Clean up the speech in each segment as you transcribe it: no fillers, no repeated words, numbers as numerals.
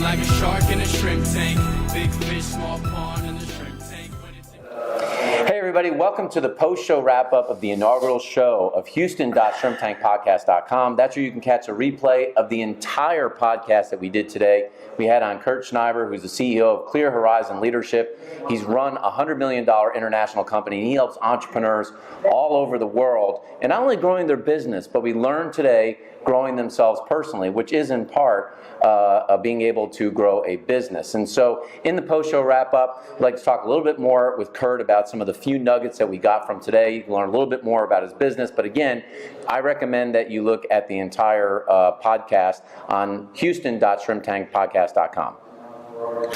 like a shark in a shrimp tank. Big fish, small pond in the shrimp tank. Hey everybody, welcome to the post-show wrap-up of the inaugural show of Houston.ShrimpTankPodcast.com. That's where you can catch a replay of the entire podcast that we did today. We had on Kurt Schneiber, who's the CEO of Clear Horizon Leadership. He's run a $100 million international company, and he helps entrepreneurs all over the world, and not only growing their business, but we learned today growing themselves personally, which is in part of being able to grow a business. And so in the post-show wrap-up, I'd like to talk a little bit more with Kurt about some of the few nuggets that we got from today. You can learn a little bit more about his business. But again, I recommend that you look at the entire podcast on Houston.ShrimpTankPodcast.com.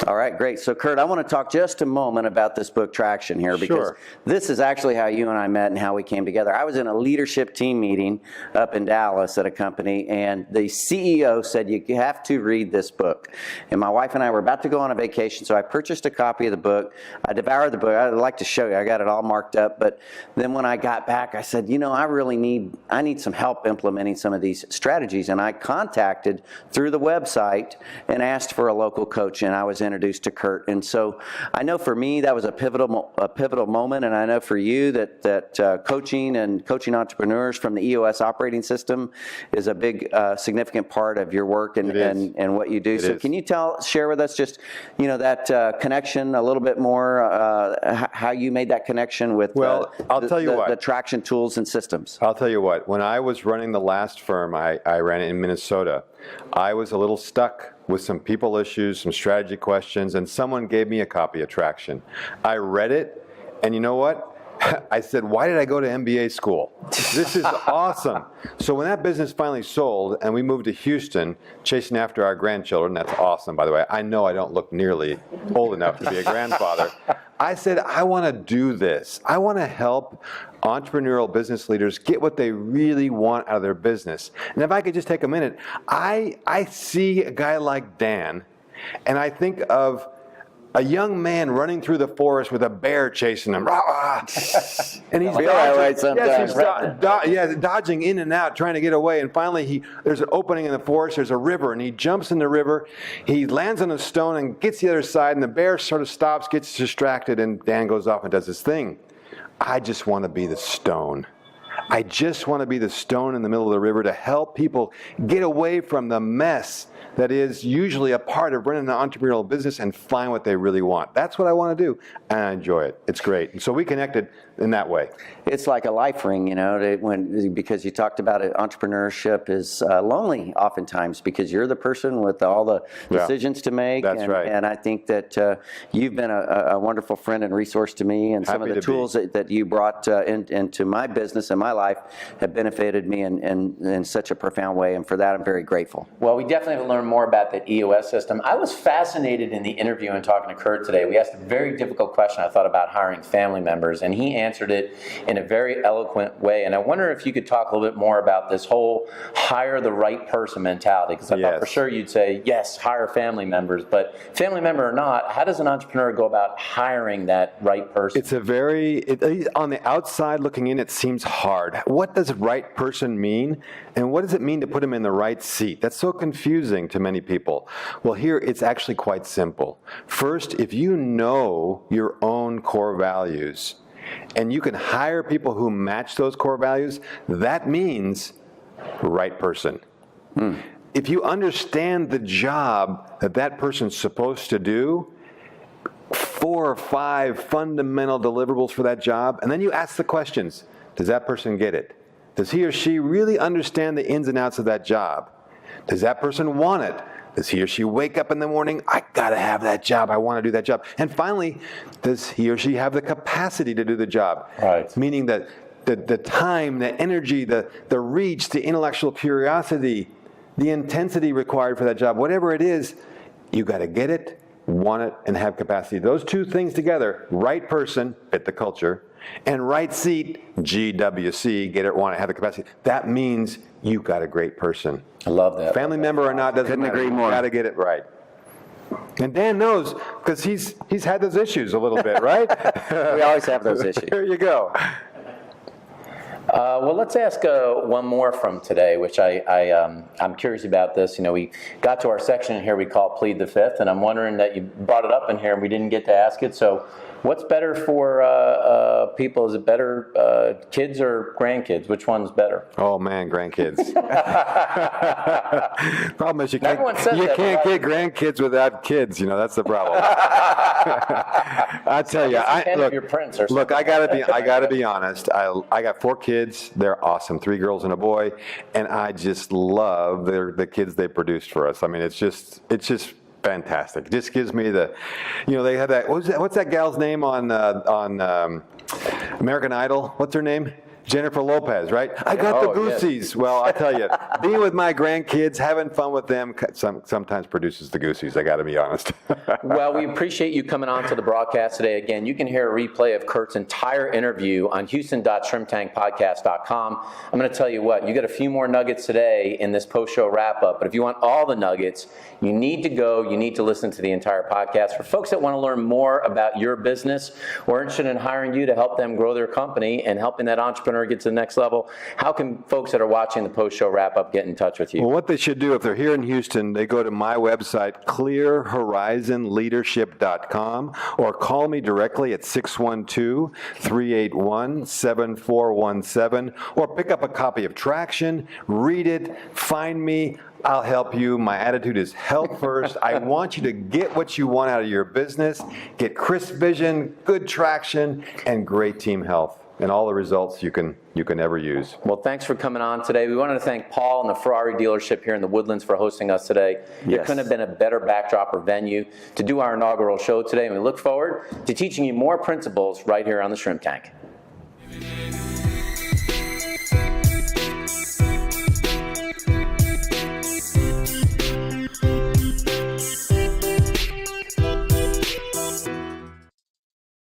All right, great. So, Kurt, I want to talk just a moment about this book, Traction, here, because this is actually how you and I met and how we came together. I was in a leadership team meeting up in Dallas at a company, and the CEO said, you have to read this book. And my wife and I were about to go on a vacation, so I purchased a copy of the book. I devoured the book. I'd like to show you. I got it all marked up. But then when I got back, I said, you know, I need some help implementing some of these strategies. And I contacted through the website and asked for a local coach, and I was introduced to Kurt. And so I know for me that was a pivotal moment, and I know for you that coaching entrepreneurs from the EOS operating system is a big significant part of your work and what you do. So can you share with us just that connection a little bit more, how you made that connection with the traction tools and systems? I'll tell you what, when I was running the last firm I ran in Minnesota, I was a little stuck with some people issues, some strategy questions, and someone gave me a copy of Traction. I read it, and you know what? I said, why did I go to MBA school? This is awesome. So when that business finally sold and we moved to Houston, chasing after our grandchildren, that's awesome, by the way. I know I don't look nearly old enough to be a grandfather. I said, I want to do this. I want to help entrepreneurial business leaders get what they really want out of their business. And if I could just take a minute, I see a guy like Dan, and I think of a young man running through the forest with a bear chasing him. And he's dodging in and out, trying to get away. And finally, there's an opening in the forest. There's a river, and he jumps in the river. He lands on a stone and gets the other side, and the bear sort of stops, gets distracted, and Dan goes off and does his thing. I just want to be the stone. I just want to be the stone in the middle of the river to help people get away from the mess that is usually a part of running an entrepreneurial business and find what they really want. That's what I want to do, and I enjoy it. It's great. And so we connected in that way. It's like a life ring, because you talked about it. Entrepreneurship is lonely oftentimes because you're the person with all the decisions to make. That's right. And I think that you've been a wonderful friend and resource to me, and some of the tools that you brought into my business and my life have benefited me in such a profound way, and for that I'm very grateful. Well, we definitely have to learn more about that EOS system. I was fascinated in the interview and talking to Kurt today. We asked a very difficult question, I thought, about hiring family members, and he answered it in a very eloquent way. And I wonder if you could talk a little bit more about this whole hire the right person mentality, because I thought for sure you'd say, yes, hire family members, but family member or not, how does an entrepreneur go about hiring that right person? It's on the outside looking in, it seems hard. What does right person mean? And what does it mean to put him in the right seat? That's so confusing to many people. Well, here it's actually quite simple. First, if you know your own core values, and you can hire people who match those core values, that means right person. If you understand the job that person's supposed to do, 4 or 5 fundamental deliverables for that job, and then you ask the questions, does that person get it? Does he or she really understand the ins and outs of that job? Does that person want it? Does he or she wake up in the morning, I gotta have that job, I wanna do that job? And finally, does he or she have the capacity to do the job? Right. Meaning that the time, the energy, the reach, the intellectual curiosity, the intensity required for that job, whatever it is, you gotta get it, want it, and have capacity. Those two things together, right person, fit the culture, and right seat, GWC, get it, want it, have the capacity. That means you got a great person. I love that. Family member or not, doesn't matter. Agree more. You got to get it right. And Dan knows, because he's had those issues a little bit, right? We always have those issues. There you go. Well, let's ask one more from today, which I'm curious about this. You know, we got to our section here we call Plead the Fifth, and I'm wondering that you brought it up in here and we didn't get to ask it. So what's better for people? Is it better kids or grandkids? Which one's better? Oh man, grandkids. Problem is you Everyone can't, says you that, can't but get grandkids without kids. You know, that's the problem. I tell you, Look, your prince or look, something. I gotta be honest. I got 4 kids. They're awesome, 3 girls and a boy, and I just love the kids they produced for us. I mean, it's just fantastic. It just gives me the, you know, they have that. What's that gal's name on American Idol? What's her name? Jennifer Lopez, right? I got the goosies. Yes. Well, I tell you, being with my grandkids, having fun with them, sometimes produces the goosies. I got to be honest. Well, we appreciate you coming on to the broadcast today. Again, you can hear a replay of Kurt's entire interview on Houston.ShrimpTankPodcast.com. I'm going to tell you what, you got a few more nuggets today in this post-show wrap-up, but if you want all the nuggets, you need to listen to the entire podcast. For folks that want to learn more about your business or interested in hiring you to help them grow their company and helping that entrepreneur get to the next level, how can folks that are watching the post-show wrap-up get in touch with you? Well, what they should do if they're here in Houston, they go to my website, clearhorizonleadership.com, or call me directly at 612-381-7417, or pick up a copy of Traction, read it, find me. I'll help you. My attitude is help first. I want you to get what you want out of your business, get crisp vision, good traction, and great team health, and all the results you can ever use. Well, thanks for coming on today. We wanted to thank Paul and the Ferrari dealership here in the Woodlands for hosting us today. There couldn't have been a better backdrop or venue to do our inaugural show today, and we look forward to teaching you more principles right here on the Shrimp Tank.